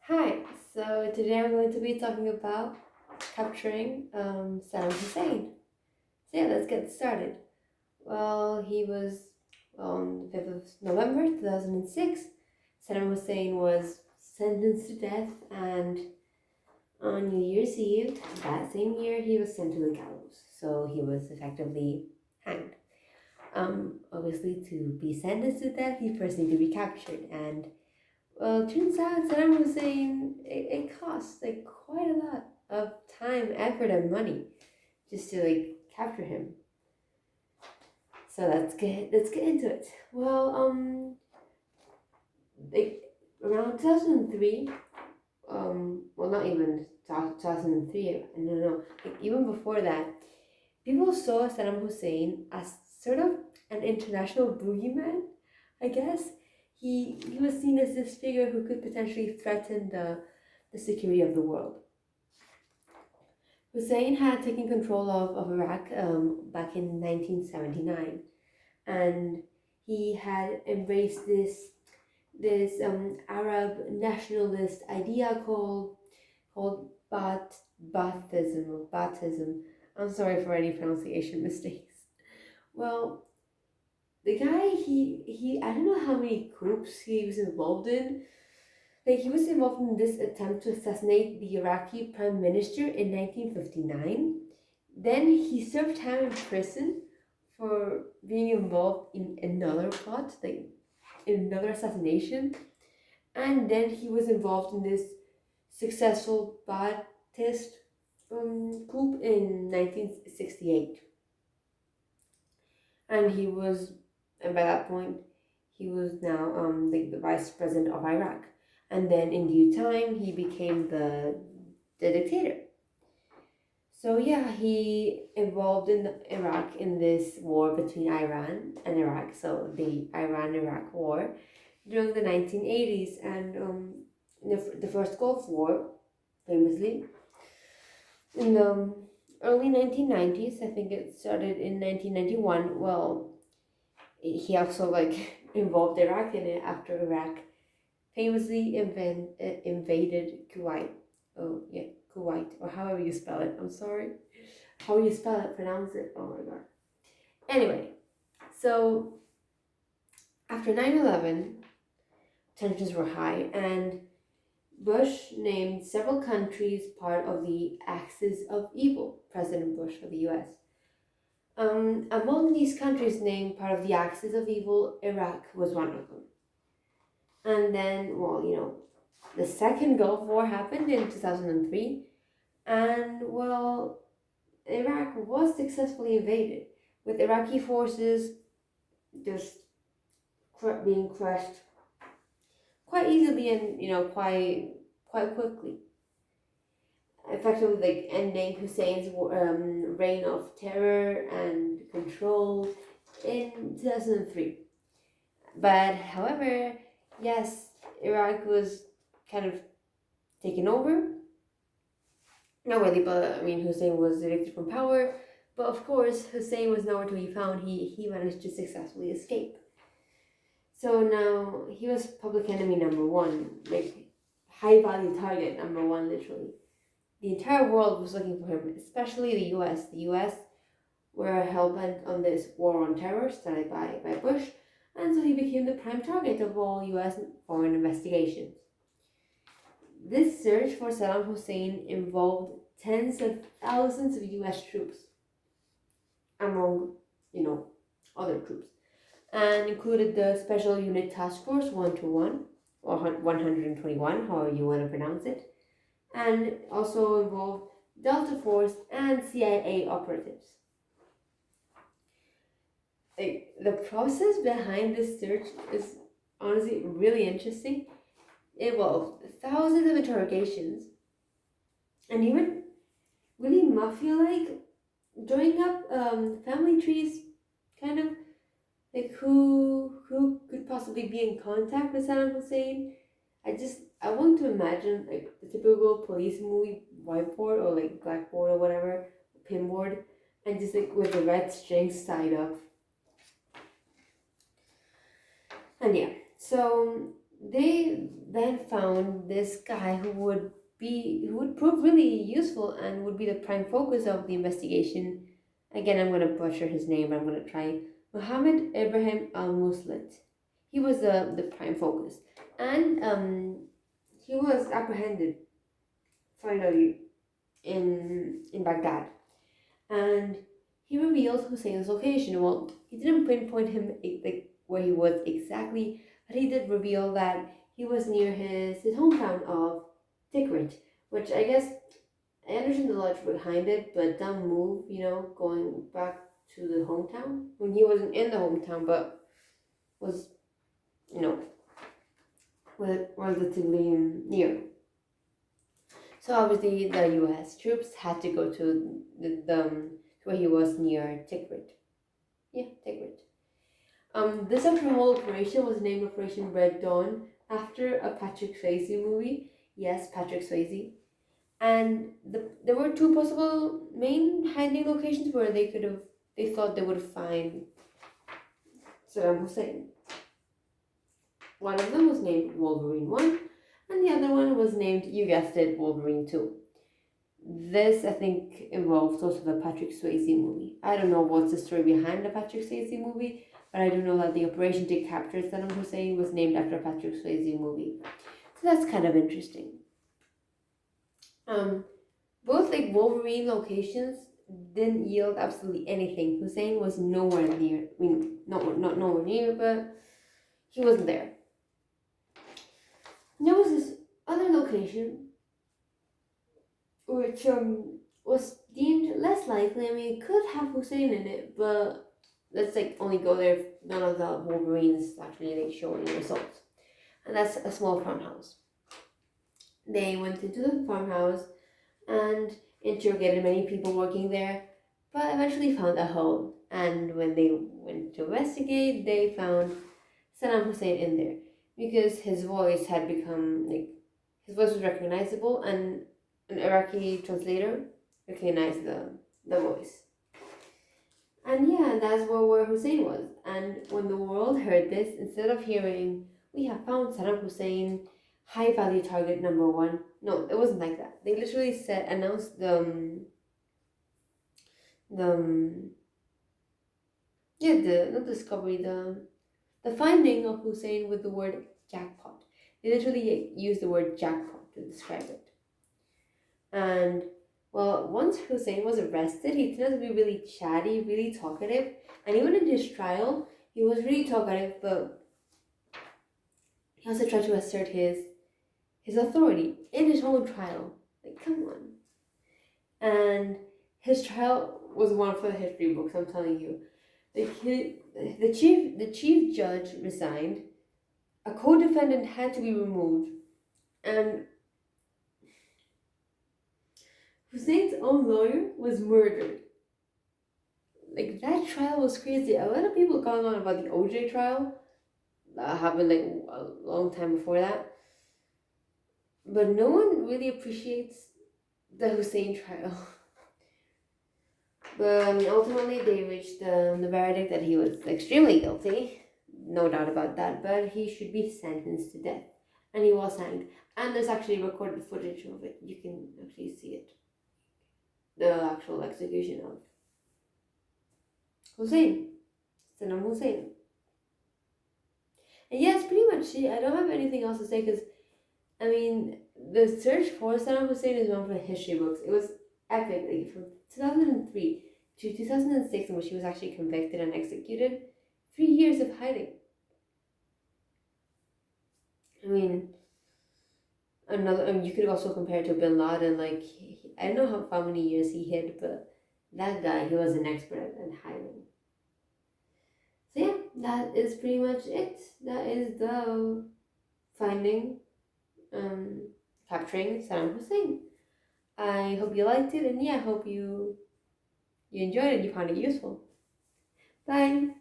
Hi, so today I'm going to be talking about capturing Saddam Hussein. So yeah, let's get started. Well, he was on the 5th of November 2006. Saddam Hussein was sentenced to death, and on New Year's Eve that same year, he was sent to the gallows. So he was effectively hanged. Obviously, to be sentenced to death, you first need to be captured, and well, turns out Saddam Hussein, it costs like quite a lot of time, effort, and money just to capture him. So let's get into it. Well, like around 2003, well, not even 2003. No. Like even before that, people saw Saddam Hussein as sort of an international boogeyman, I guess. He was seen as this figure who could potentially threaten the security of the world. Hussein had taken control of Iraq back in 1979, and he had embraced this Arab nationalist idea called Baathism. I'm sorry for any pronunciation mistakes. Well, the guy he I don't know how many coups he was involved in. Like he was involved in this attempt to assassinate the Iraqi prime minister in 1959. Then he served time in prison for being involved in another plot, like in another assassination. And then he was involved in this successful Ba'athist coup in 1968. And and by that point, he was now the vice president of Iraq. And then in due time, he became the dictator. So yeah, he involved in Iraq in this war between Iran and Iraq. So the Iran-Iraq War during the 1980s, and the first Gulf War, famously in the early 1990s. I think it started in 1991. Well, he also involved Iraq in it after Iraq famously invaded Kuwait. Oh yeah, Kuwait, or however you spell it. I'm sorry. How you spell it, pronounce it. Oh my god. Anyway, so after 9/11, tensions were high, and Bush named several countries part of the Axis of Evil. President Bush of the U.S. Among these countries named part of the Axis of Evil, Iraq was one of them. And then, well, the second Gulf War happened in 2003, and well, Iraq was successfully invaded, with Iraqi forces just being crushed quite easily and quite quickly, effectively ending Hussein's reign of terror and control in 2003. But however, yes, Iraq was kind of taken over. Not really, but I mean, Hussein was evicted from power. But of course, Hussein was nowhere to be found. He managed to successfully escape. So now he was public enemy number one, like high value target number one, literally. The entire world was looking for him, especially the US. The US were hell bent on this war on terror started by Bush, and so he became the prime target of all US foreign investigations. This search for Saddam Hussein involved tens of thousands of US troops, among, other troops, and included the Special Unit Task Force 121, or 121, however you want to pronounce it, and also involved Delta Force and CIA operatives. The process behind this search is honestly really interesting. It involved thousands of interrogations, and even really mafia-like, drawing up family trees, kind of like who could possibly be in contact with Saddam Hussein. I want to imagine like the typical police movie whiteboard or like blackboard or whatever, pinboard, and just like with the red strings tied up. And yeah, so They then found this guy who would prove really useful and would be the prime focus of the investigation. Again, I'm gonna butcher his name, but I'm gonna try. Muhammad Ibrahim al Muslit. He was the prime focus, and he was apprehended finally in Baghdad, and he revealed Hussein's location. Well, he didn't pinpoint him like where he was exactly, but he did reveal that he was near his hometown of Tikrit, which I guess I understand the logic behind it, but dumb move, going back to the hometown when he wasn't in the hometown, but was you know relatively near. So obviously the U.S. troops had to go to where he was near Tikrit. Yeah, Tikrit. This actual whole operation was named Operation Red Dawn after a Patrick Swayze movie. Yes, Patrick Swayze. And there were two possible main hiding locations where they thought they would find Saddam Hussein. One of them was named Wolverine 1, and the other one was named, you guessed it, Wolverine 2. This, I think, involves also the Patrick Swayze movie. I don't know what's the story behind the Patrick Swayze movie, but I do know that the operation to capture Saddam Hussein was named after a Patrick Swayze movie. So that's kind of interesting. Both like Wolverine locations didn't yield absolutely anything. Hussein was nowhere near. I mean, not nowhere near, but he wasn't there. And there was this other location which was deemed less likely. I mean, it could have Hussein in it, but let's like only go there if none of the Wolverines actually like show any results. And that's a small farmhouse. They went into the farmhouse and interrogated many people working there, but eventually found a hole. And when they went to investigate, they found Saddam Hussein in there because his voice had become like his voice was recognizable, and an Iraqi translator recognized the voice. And yeah, that's where Hussein was. And when the world heard this, instead of hearing, we have found Saddam Hussein, high value target number one, no, it wasn't like that. They literally announced the the not discovery, the finding of Hussein with the word jackpot. They literally used the word jackpot to describe it. And well, once Hussein was arrested, he tended to be really chatty, really talkative, and even in his trial, he was really talkative, but he also tried to assert his authority in his own trial. Like, come on. And his trial was one for the history books, I'm telling you. The chief judge resigned, a co-defendant had to be removed, and Hussein's own lawyer was murdered. Like, that trial was crazy. A lot of people going on about the OJ trial that happened like a long time before that, but no one really appreciates the Hussein trial. But I mean, ultimately, they reached the verdict that he was extremely guilty, no doubt about that. But he should be sentenced to death, and he was hanged. And there's actually recorded footage of it. You can actually see it, the actual execution of Hussein, Saddam Hussein. And yes, pretty much it. I don't have anything else to say because, I mean, the search for Saddam Hussein is one for the history books. It was epic. Like, from 2003 to 2006, in which he was actually convicted and executed, 3 years of hiding. I mean, you could also compare it to Bin Laden. Like, I don't know how many years he hid, but that guy, he was an expert at hiding. So yeah, that is pretty much it. That is the finding, capturing Saddam Hussein. I hope you liked it, and yeah, I hope you enjoyed it, you found it useful. Bye!